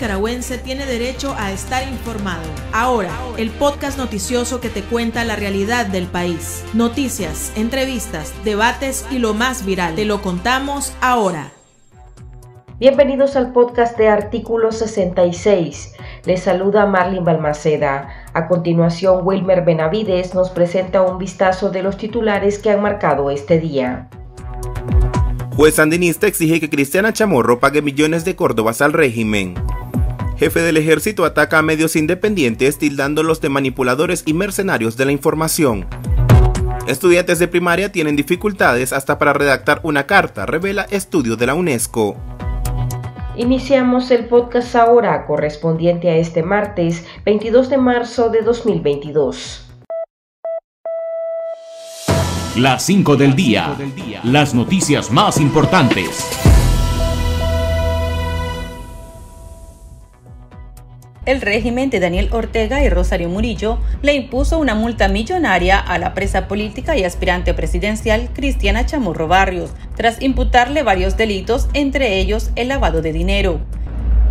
nicaragüense tiene derecho a estar informado. Ahora, el podcast noticioso que te cuenta la realidad del país. Noticias, entrevistas, debates y lo más viral. Te lo contamos ahora. Bienvenidos al podcast de Artículo 66. Les saluda Marlene Balmaceda. A continuación, Wilmer Benavides nos presenta un vistazo de los titulares que han marcado este día. Juez sandinista exige que Cristiana Chamorro pague millones de córdobas al régimen. Jefe del ejército ataca a medios independientes tildándolos de manipuladores y mercenarios de la información. Estudiantes de primaria tienen dificultades hasta para redactar una carta, revela estudio de la UNESCO. Iniciamos el podcast ahora, correspondiente a este martes 22 de marzo de 2022. Las 5 del día. Las noticias más importantes. El régimen de Daniel Ortega y Rosario Murillo le impuso una multa millonaria a la presa política y aspirante presidencial Cristiana Chamorro Barrios, tras imputarle varios delitos, entre ellos el lavado de dinero.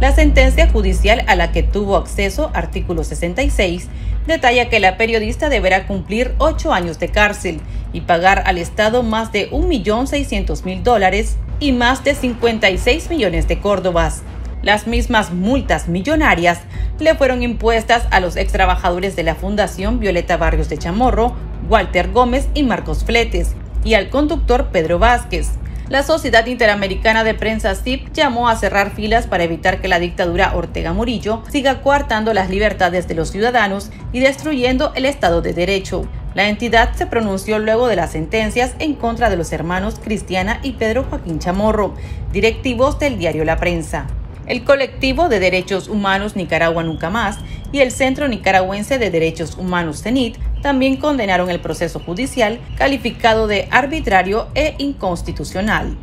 La sentencia judicial a la que tuvo acceso, artículo 66, detalla que la periodista deberá cumplir 8 años de cárcel y pagar al Estado más de $1.600.000 y más de 56 millones de córdobas. Las mismas multas millonarias le fueron impuestas a los extrabajadores de la Fundación Violeta Barrios de Chamorro, Walter Gómez y Marcos Fletes, y al conductor Pedro Vázquez. La Sociedad Interamericana de Prensa SIP llamó a cerrar filas para evitar que la dictadura Ortega Murillo siga coartando las libertades de los ciudadanos y destruyendo el Estado de Derecho. La entidad se pronunció luego de las sentencias en contra de los hermanos Cristiana y Pedro Joaquín Chamorro, directivos del diario La Prensa. El colectivo de derechos humanos Nicaragua Nunca Más y el Centro Nicaragüense de Derechos Humanos CENIT también condenaron el proceso judicial, calificado de arbitrario e inconstitucional.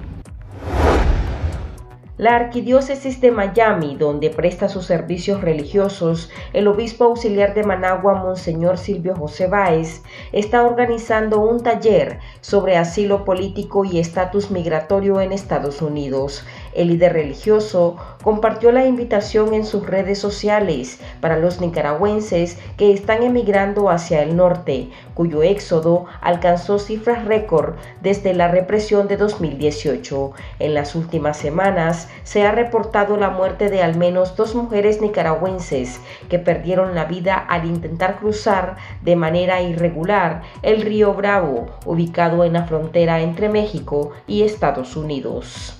La Arquidiócesis de Miami, donde presta sus servicios religiosos el obispo auxiliar de Managua, Monseñor Silvio José Báez, está organizando un taller sobre asilo político y estatus migratorio en Estados Unidos. El líder religioso compartió la invitación en sus redes sociales para los nicaragüenses que están emigrando hacia el norte, cuyo éxodo alcanzó cifras récord desde la represión de 2018. En las últimas semanas, se ha reportado la muerte de al menos 2 mujeres nicaragüenses que perdieron la vida al intentar cruzar de manera irregular el río Bravo, ubicado en la frontera entre México y Estados Unidos.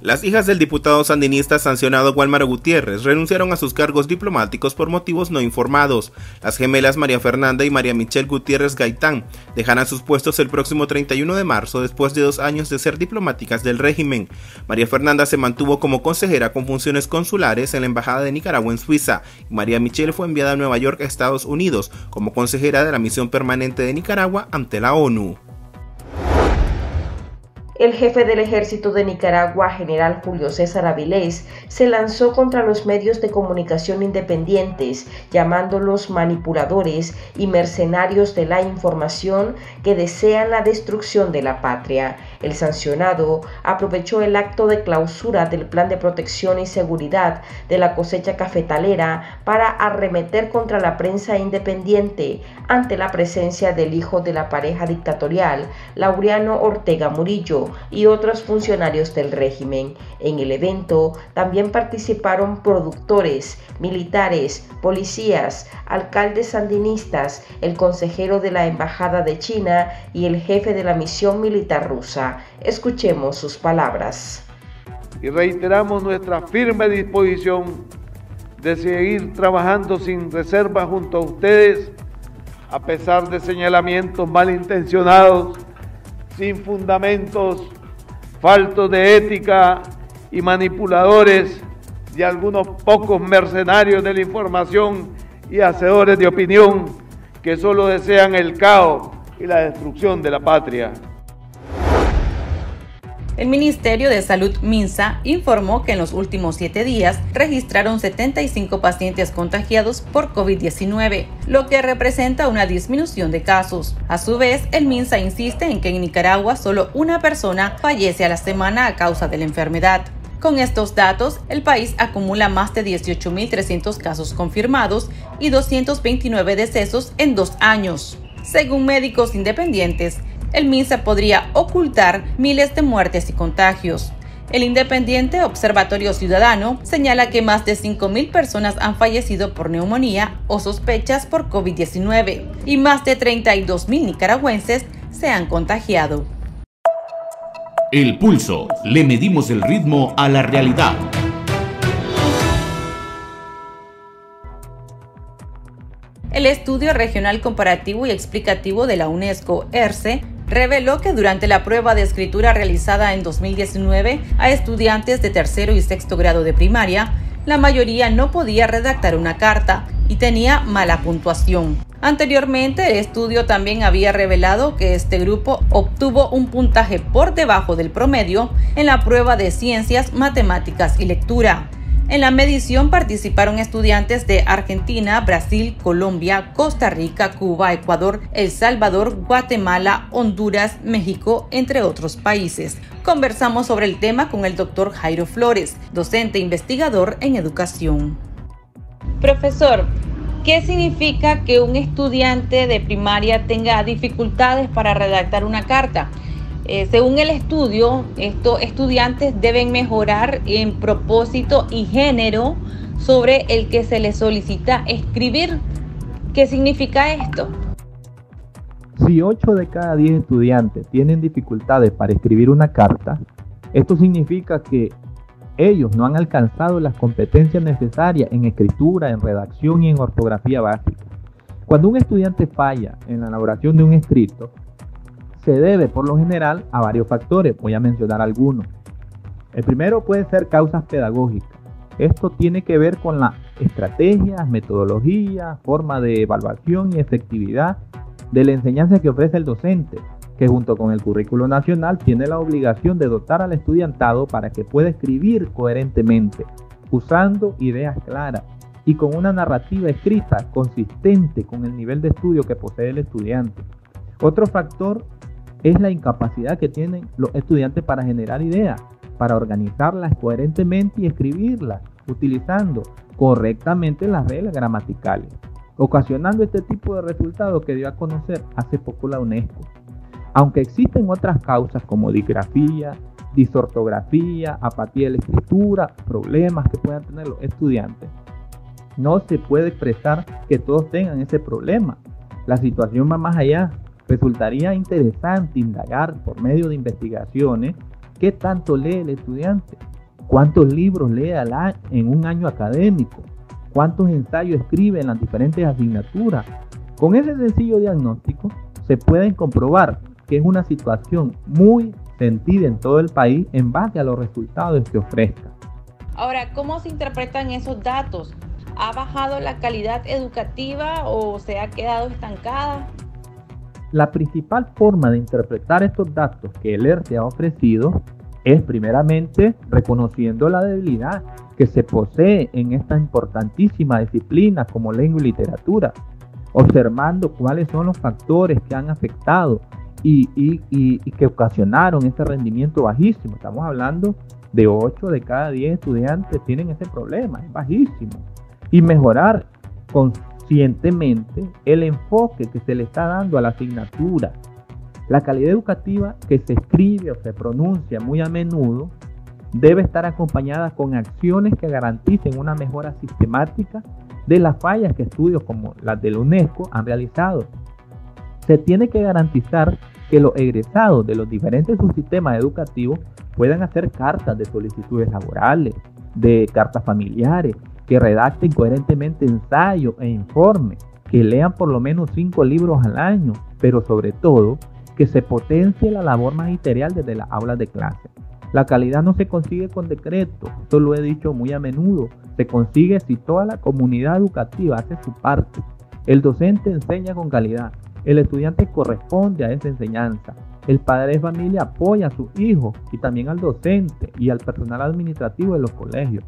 Las hijas del diputado sandinista sancionado Wálmaro Gutiérrez renunciaron a sus cargos diplomáticos por motivos no informados. Las gemelas María Fernanda y María Michelle Gutiérrez Gaitán dejarán sus puestos el próximo 31 de marzo después de 2 años de ser diplomáticas del régimen. María Fernanda se mantuvo como consejera con funciones consulares en la Embajada de Nicaragua en Suiza y María Michelle fue enviada a Nueva York, Estados Unidos, como consejera de la misión permanente de Nicaragua ante la ONU. El jefe del ejército de Nicaragua, general Julio César Avilés, se lanzó contra los medios de comunicación independientes, llamándolos manipuladores y mercenarios de la información que desean la destrucción de la patria. El sancionado aprovechó el acto de clausura del Plan de Protección y Seguridad de la cosecha cafetalera para arremeter contra la prensa independiente ante la presencia del hijo de la pareja dictatorial, Laureano Ortega Murillo, y otros funcionarios del régimen. En el evento también participaron productores, militares, policías, alcaldes sandinistas, el consejero de la Embajada de China y el jefe de la misión militar rusa. Escuchemos sus palabras. Y reiteramos nuestra firme disposición de seguir trabajando sin reserva junto a ustedes, a pesar de señalamientos malintencionados, sin fundamentos, faltos de ética y manipuladores de algunos pocos mercenarios de la información y hacedores de opinión que solo desean el caos y la destrucción de la patria. El Ministerio de Salud MINSA informó que en los últimos 7 días registraron 75 pacientes contagiados por COVID-19, lo que representa una disminución de casos. A su vez, el MINSA insiste en que en Nicaragua solo una persona fallece a la semana a causa de la enfermedad. Con estos datos, el país acumula más de 18.300 casos confirmados y 229 decesos en 2 años. Según médicos independientes, el MINSA podría ocultar miles de muertes y contagios. El independiente Observatorio Ciudadano señala que más de 5.000 personas han fallecido por neumonía o sospechas por COVID-19 y más de 32.000 nicaragüenses se han contagiado. El Pulso. Le medimos el ritmo a la realidad. El Estudio Regional Comparativo y Explicativo de la UNESCO, ERCE, reveló que durante la prueba de escritura realizada en 2019 a estudiantes de tercero y sexto grado de primaria, la mayoría no podía redactar una carta y tenía mala puntuación. Anteriormente, el estudio también había revelado que este grupo obtuvo un puntaje por debajo del promedio en la prueba de ciencias, matemáticas y lectura. En la medición participaron estudiantes de Argentina, Brasil, Colombia, Costa Rica, Cuba, Ecuador, El Salvador, Guatemala, Honduras, México, entre otros países. Conversamos sobre el tema con el doctor Jairo Flores, docente investigador en educación. Profesor, ¿qué significa que un estudiante de primaria tenga dificultades para redactar una carta? Según el estudio, estos estudiantes deben mejorar en propósito y género sobre el que se les solicita escribir. ¿Qué significa esto? Si 8 de cada 10 estudiantes tienen dificultades para escribir una carta, esto significa que ellos no han alcanzado las competencias necesarias en escritura, en redacción y en ortografía básica. Cuando un estudiante falla en la elaboración de un escrito, se debe por lo general a varios factores. Voy a mencionar algunos. El primero puede ser causas pedagógicas. Esto tiene que ver con las estrategias, metodologías, forma de evaluación y efectividad de la enseñanza que ofrece el docente, que junto con el currículo nacional tiene la obligación de dotar al estudiantado para que pueda escribir coherentemente, usando ideas claras y con una narrativa escrita consistente con el nivel de estudio que posee el estudiante. Otro factor es la incapacidad que tienen los estudiantes para generar ideas, para organizarlas coherentemente y escribirlas, utilizando correctamente las reglas gramaticales, ocasionando este tipo de resultados que dio a conocer hace poco la UNESCO. Aunque existen otras causas como disgrafía, disortografía, apatía de la escritura, problemas que puedan tener los estudiantes, no se puede expresar que todos tengan ese problema. La situación va más allá. Resultaría interesante indagar por medio de investigaciones qué tanto lee el estudiante, cuántos libros lee en un año académico, cuántos ensayos escribe en las diferentes asignaturas. Con ese sencillo diagnóstico se pueden comprobar que es una situación muy sentida en todo el país en base a los resultados que ofrezca. Ahora, ¿cómo se interpretan esos datos? ¿Ha bajado la calidad educativa o se ha quedado estancada? La principal forma de interpretar estos datos que el ERCE ha ofrecido es primeramente reconociendo la debilidad que se posee en esta importantísima disciplina como lengua y literatura, observando cuáles son los factores que han afectado y que ocasionaron ese rendimiento bajísimo. Estamos hablando de 8 de cada 10 estudiantes tienen ese problema, es bajísimo. Y mejorar conscientemente el enfoque que se le está dando a la asignatura. La calidad educativa que se escribe o se pronuncia muy a menudo debe estar acompañada con acciones que garanticen una mejora sistemática de las fallas que estudios como las de la UNESCO han realizado. Se tiene que garantizar que los egresados de los diferentes subsistemas educativos puedan hacer cartas de solicitudes laborales, de cartas familiares, que redacten coherentemente ensayos e informes, que lean por lo menos 5 libros al año, pero sobre todo que se potencie la labor magisterial desde las aulas de clase. La calidad no se consigue con decreto, esto lo he dicho muy a menudo, se consigue si toda la comunidad educativa hace su parte. El docente enseña con calidad, el estudiante corresponde a esa enseñanza, el padre de familia apoya a sus hijos y también al docente y al personal administrativo de los colegios.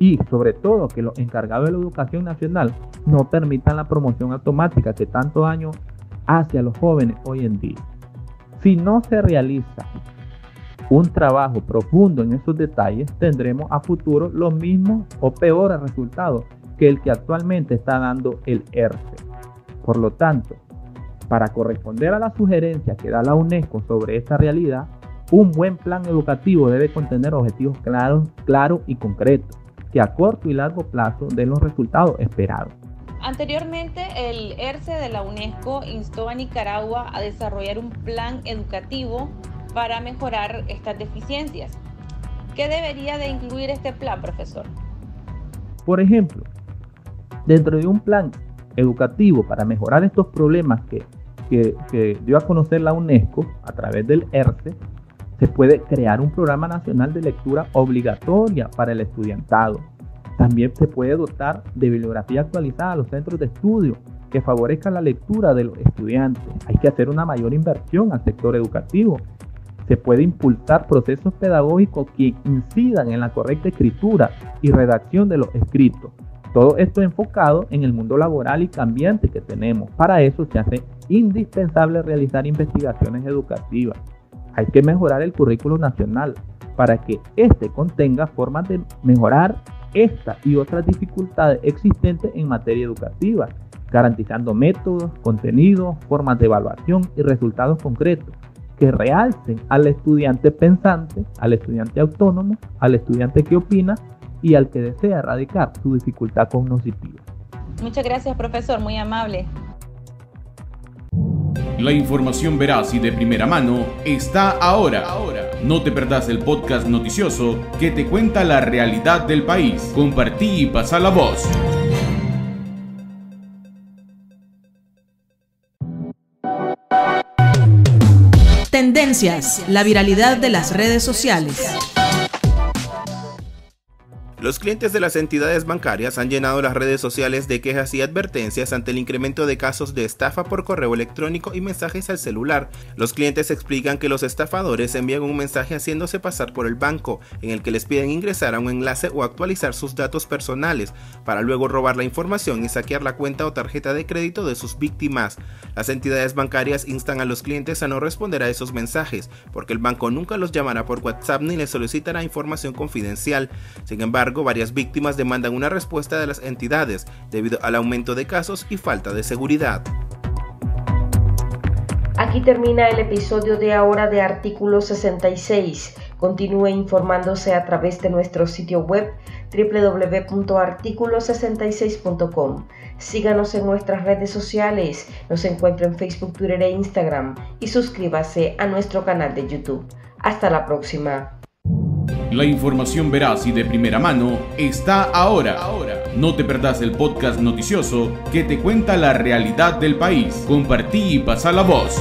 Y sobre todo que los encargados de la educación nacional no permitan la promoción automática que tanto daño hace a los jóvenes hoy en día. Si no se realiza un trabajo profundo en esos detalles, tendremos a futuro los mismos o peores resultados que el que actualmente está dando el ERCE. Por lo tanto, para corresponder a la sugerencia que da la UNESCO sobre esta realidad, un buen plan educativo debe contener objetivos claros y concretos, que a corto y largo plazo den los resultados esperados. Anteriormente, el ERCE de la UNESCO instó a Nicaragua a desarrollar un plan educativo para mejorar estas deficiencias. ¿Qué debería de incluir este plan, profesor? Por ejemplo, dentro de un plan educativo para mejorar estos problemas que dio a conocer la UNESCO a través del ERCE, se puede crear un programa nacional de lectura obligatoria para el estudiantado. También se puede dotar de bibliografía actualizada a los centros de estudio que favorezca la lectura de los estudiantes. Hay que hacer una mayor inversión al sector educativo. Se puede impulsar procesos pedagógicos que incidan en la correcta escritura y redacción de los escritos. Todo esto enfocado en el mundo laboral y cambiante que tenemos. Para eso se hace indispensable realizar investigaciones educativas. Hay que mejorar el currículo nacional para que éste contenga formas de mejorar esta y otras dificultades existentes en materia educativa, garantizando métodos, contenidos, formas de evaluación y resultados concretos que realcen al estudiante pensante, al estudiante autónomo, al estudiante que opina y al que desea erradicar su dificultad cognitiva. Muchas gracias, profesor, muy amable. La información veraz y de primera mano está ahora. No te perdás el podcast noticioso que te cuenta la realidad del país. Compartí y pasa la voz. Tendencias, la viralidad de las redes sociales. Los clientes de las entidades bancarias han llenado las redes sociales de quejas y advertencias ante el incremento de casos de estafa por correo electrónico y mensajes al celular. Los clientes explican que los estafadores envían un mensaje haciéndose pasar por el banco, en el que les piden ingresar a un enlace o actualizar sus datos personales, para luego robar la información y saquear la cuenta o tarjeta de crédito de sus víctimas. Las entidades bancarias instan a los clientes a no responder a esos mensajes, porque el banco nunca los llamará por WhatsApp ni les solicitará información confidencial. Sin embargo, varias víctimas demandan una respuesta de las entidades debido al aumento de casos y falta de seguridad. Aquí termina el episodio de ahora de Artículo 66. Continúe informándose a través de nuestro sitio web www.articulo66.com. Síganos en nuestras redes sociales. Nos encuentra en Facebook, Twitter e Instagram. Y suscríbase a nuestro canal de YouTube. Hasta la próxima. La información veraz y de primera mano está ahora. No te perdás el podcast noticioso que te cuenta la realidad del país. Compartí y pasa la voz.